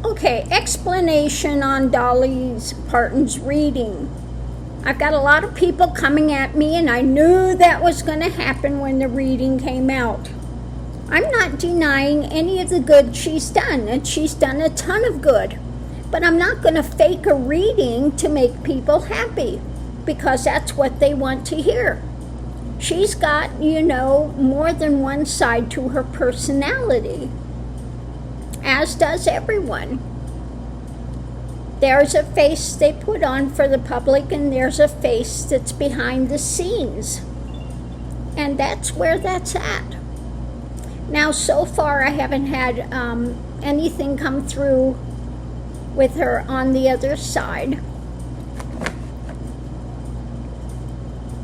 Okay, explanation on Dolly Parton's reading. I've got a lot of people coming at me, and I knew that was going to happen when the reading came out. I'm not denying any of the good she's done, and she's done a ton of good. But I'm not going to fake a reading to make people happy, because that's what they want to hear. She's got, more than one side to her personality, as does everyone. There's a face they put on for the public, and there's a face that's behind the scenes. And that's where that's at. Now, so far, I haven't had anything come through with her on the other side,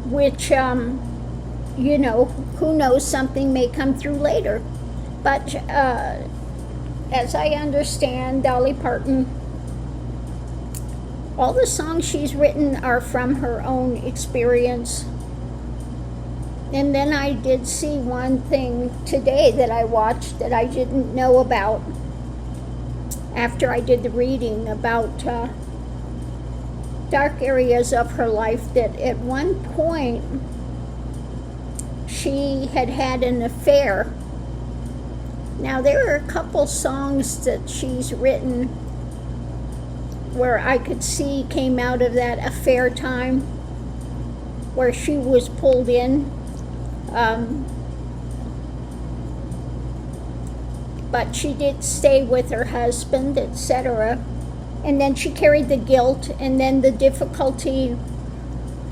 which, who knows, something may come through later. But as I understand, Dolly Parton, all the songs she's written are from her own experience. And then I did see one thing today that I watched that I didn't know about after I did the reading about dark areas of her life, that at one point she had an affair. Now, there are a couple songs that she's written where I could see came out of that affair time, where she was pulled in. But she did stay with her husband, etc. And then she carried the guilt, and then the difficulty.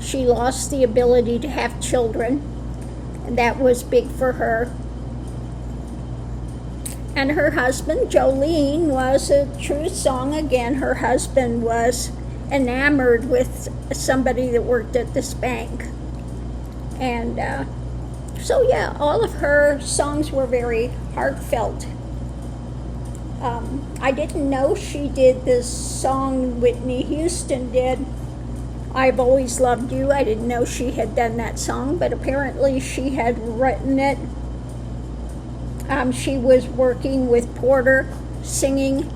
She lost the ability to have children, and that was big for her. And her husband, Jolene, was a true song again. Her husband was enamored with somebody that worked at this bank. And so, yeah, all of her songs were very heartfelt. I didn't know she did this song Whitney Houston did, I've Always Loved You. I didn't know she had done that song, but apparently she had written it. She was working with Porter singing,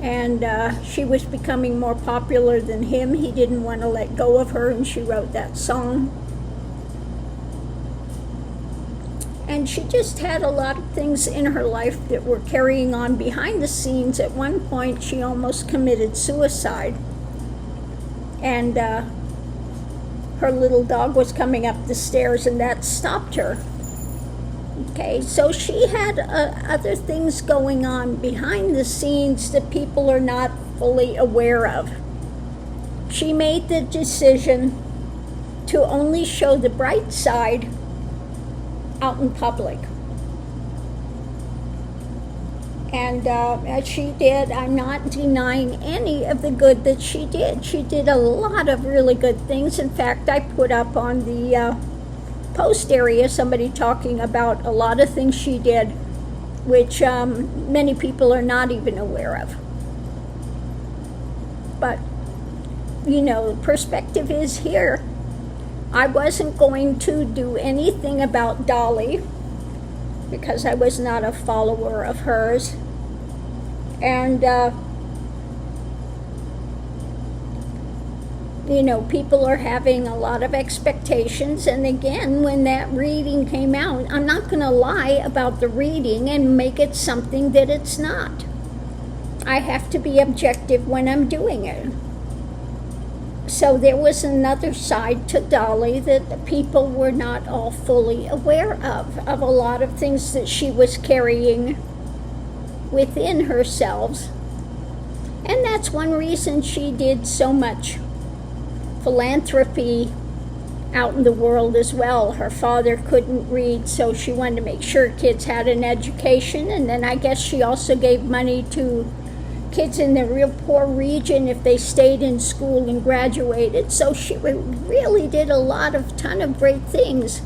and she was becoming more popular than him. He didn't want to let go of her, and she wrote that song. And she just had a lot of things in her life that were carrying on behind the scenes. At one point, she almost committed suicide. And her little dog was coming up the stairs, and that stopped her. Okay, so she had other things going on behind the scenes that people are not fully aware of. She made the decision to only show the bright side out in public. And as she did, I'm not denying any of the good that she did. She did a lot of really good things. In fact, I put up on the post area somebody talking about a lot of things she did, which many people are not even aware of. But, perspective is here. I wasn't going to do anything about Dolly because I was not a follower of hers. And, people are having a lot of expectations. And again, when that reading came out, I'm not going to lie about the reading and make it something that it's not. I have to be objective when I'm doing it. So there was another side to Dolly that the people were not all fully aware of a lot of things that she was carrying within herself. And that's one reason she did so much philanthropy out in the world as well. Her father couldn't read, so she wanted to make sure kids had an education. And then I guess she also gave money to kids in the real poor region if they stayed in school and graduated. So she really did a ton of great things.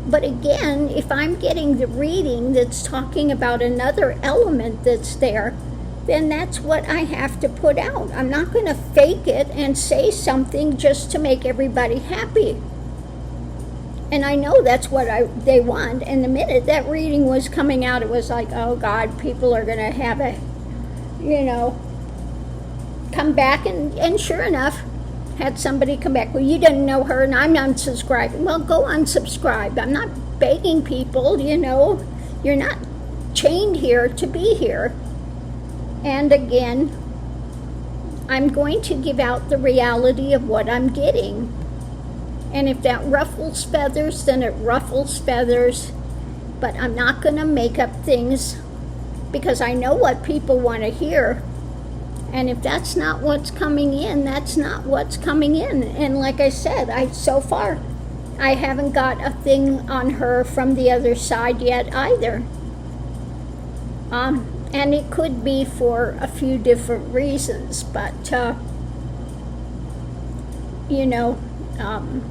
But again, if I'm getting the reading that's talking about another element that's there, then that's what I have to put out. I'm not going to fake it and say something just to make everybody happy. And I know that's what they want. And the minute that reading was coming out, it was like, oh God, people are going to have a you know, come back, and sure enough, had somebody come back, well, you didn't know her and I'm unsubscribing. Well, go unsubscribe. I'm not begging people, you know. You're not chained here to be here. And again, I'm going to give out the reality of what I'm getting. And if that ruffles feathers, then it ruffles feathers. But I'm not going to make up things, because I know what people want to hear. And if that's not what's coming in, that's not what's coming in. And like I said, so far, I haven't got a thing on her from the other side yet either. And it could be for a few different reasons, but, you know, I'm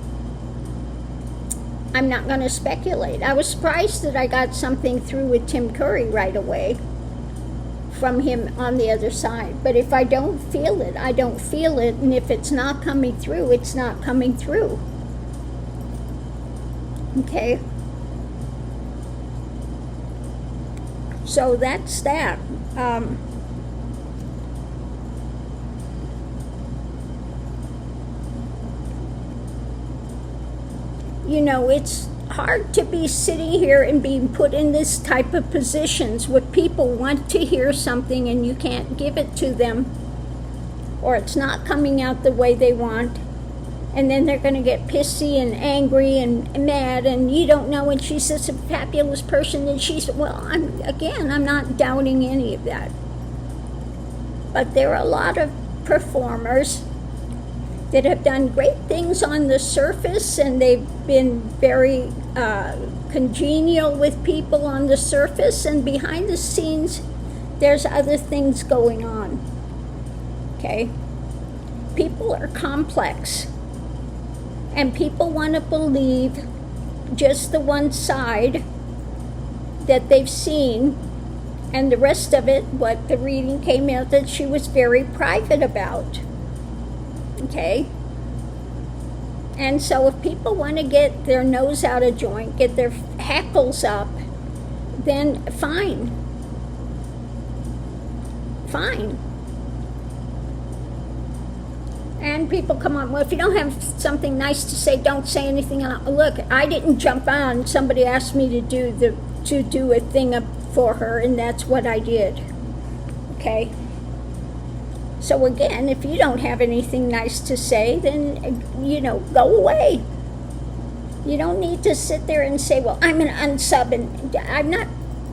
not going to speculate. I was surprised that I got something through with Tim Curry right away from him on the other side. But if I don't feel it, I don't feel it. And if it's not coming through, it's not coming through. Okay? So that's that. You know, it's hard to be sitting here and being put in this type of positions where people want to hear something and you can't give it to them, or it's not coming out the way they want, and then they're going to get pissy and angry and mad, and you don't know, and she's such a fabulous person, and she's, well, I'm not doubting any of that. But there are a lot of performers that have done great things on the surface, and they've been very congenial with people on the surface, and behind the scenes there's other things going on. Okay? People are complex, and people want to believe just the one side that they've seen, and the rest of it, what the reading came out that she was very private about. Okay? And so if people want to get their nose out of joint, get their hackles up, then fine. Fine. And people come on, well, if you don't have something nice to say, don't say anything. Look, I didn't jump on. Somebody asked me to do a thing up for her, and that's what I did. Okay? So again, if you don't have anything nice to say, then, you know, go away. You don't need to sit there and say, well, I'm an unsub, and I'm not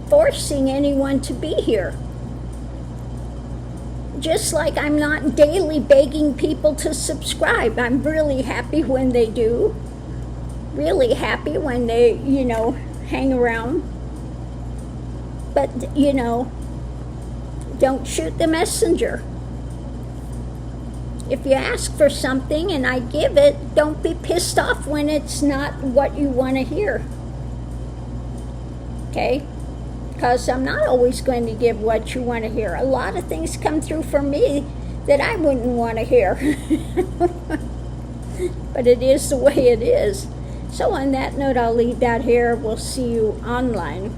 forcing anyone to be here. Just like I'm not daily begging people to subscribe. I'm really happy when they do. Really happy when they, you know, hang around. But, you know, don't shoot the messenger. If you ask for something and I give it, don't be pissed off when it's not what you want to hear. Okay? Because I'm not always going to give what you want to hear. A lot of things come through for me that I wouldn't want to hear. But it is the way it is. So on that note, I'll leave that here. We'll see you online.